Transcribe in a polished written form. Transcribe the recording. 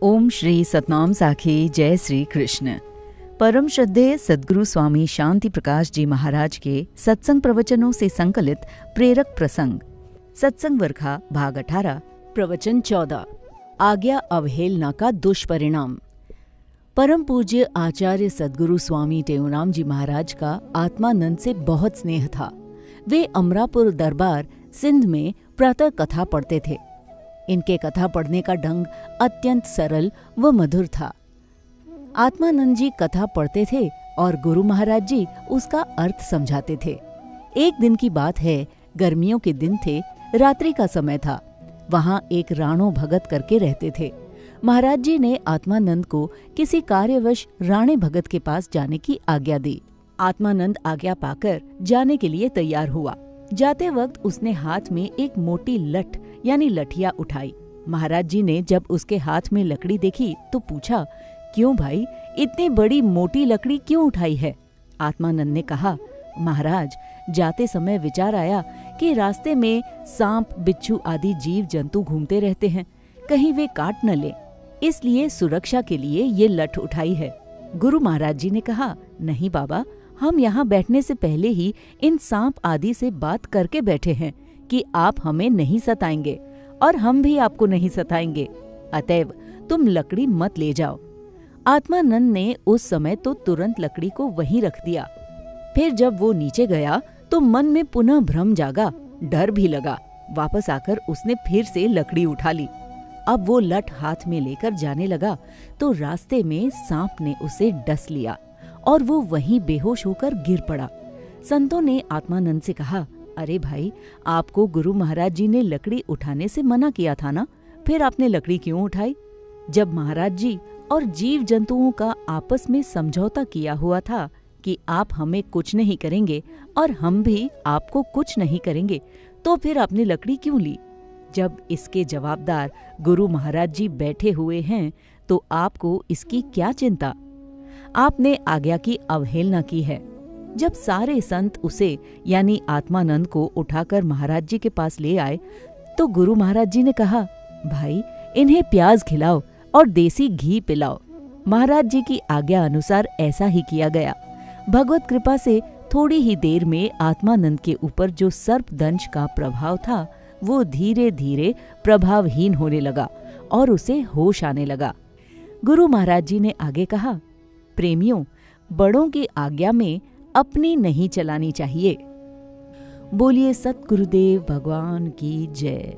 ओम श्री सतनाम साखी। जय श्री कृष्ण। परम श्रद्धेय सद्गुरु स्वामी शांति प्रकाश जी महाराज के सत्संग प्रवचनों से संकलित प्रेरक प्रसंग, सत्संग वर्खा भाग 18, प्रवचन 14, आज्ञा अवहेलना का दुष्परिणाम। परम पूज्य आचार्य सद्गुरु स्वामी टेऊराम जी महाराज का आत्मानंद से बहुत स्नेह था। वे अमरापुर दरबार सिंध में प्रातः कथा पढ़ते थे। इनके कथा पढ़ने का ढंग अत्यंत सरल व मधुर था। आत्मानंद जी कथा पढ़ते थे और गुरु महाराज जी उसका अर्थ समझाते थे। एक दिन की बात है, गर्मियों के दिन थे, रात्रि का समय था। वहां एक राणो भगत करके रहते थे। महाराज जी ने आत्मानंद को किसी कार्यवश राणे भगत के पास जाने की आज्ञा दी। आत्मानंद आज्ञा पाकर जाने के लिए तैयार हुआ। जाते वक्त उसने हाथ में एक मोटी लठ यानी लठिया उठाई। महाराज जी ने जब उसके हाथ में लकड़ी देखी तो पूछा, क्यों भाई, इतनी बड़ी मोटी लकड़ी क्यों उठाई है? आत्मानंद ने कहा, महाराज, जाते समय विचार आया कि रास्ते में सांप, बिच्छू आदि जीव जंतु घूमते रहते हैं, कहीं वे काट न ले, इसलिए सुरक्षा के लिए ये लठ उठाई है। गुरु महाराज जी ने कहा, नहीं बाबा, हम यहाँ बैठने से पहले ही इन सांप आदि से बात करके बैठे हैं कि आप हमें नहीं सताएंगे और हम भी आपको नहीं सताएंगे, अतएव तुम लकड़ी मत ले जाओ। आत्मानंद ने उस समय तो तुरंत लकड़ी को वहीं रख दिया। फिर जब वो नीचे गया तो मन में पुनः भ्रम जागा, डर भी लगा। वापस आकर उसने फिर से लकड़ी उठा ली। अब वो लठ हाथ में लेकर जाने लगा तो रास्ते में सांप ने उसे डस लिया और वो वहीं बेहोश होकर गिर पड़ा। संतों ने आत्मानंद से कहा, अरे भाई, आपको गुरु महाराज जी ने लकड़ी उठाने से मना किया था ना, फिर आपने लकड़ी क्यों उठाई? जब महाराज जी और जीव जंतुओं का आपस में समझौता किया हुआ था कि आप हमें कुछ नहीं करेंगे और हम भी आपको कुछ नहीं करेंगे, तो फिर आपने लकड़ी क्यों ली? जब इसके जवाबदार गुरु महाराज जी बैठे हुए हैं तो आपको इसकी क्या चिंता? आपने आज्ञा की अवहेलना की है। जब सारे संत उसे यानी आत्मानंद को उठाकर महाराज जी के पास ले आए तो गुरु महाराज जी ने कहा, भाई, इन्हें प्याज खिलाओ और देसी घी पिलाओ। महाराज जी की आज्ञा अनुसार ऐसा ही किया गया। भगवत कृपा से थोड़ी ही देर में आत्मानंद के ऊपर जो सर्पदंश का प्रभाव था वो धीरे धीरे प्रभावहीन होने लगा और उसे होश आने लगा। गुरु महाराज जी ने आगे कहा, प्रेमियों, बड़ों की आज्ञा में अपनी नहीं चलानी चाहिए। बोलिए सतगुरुदेव भगवान की जय।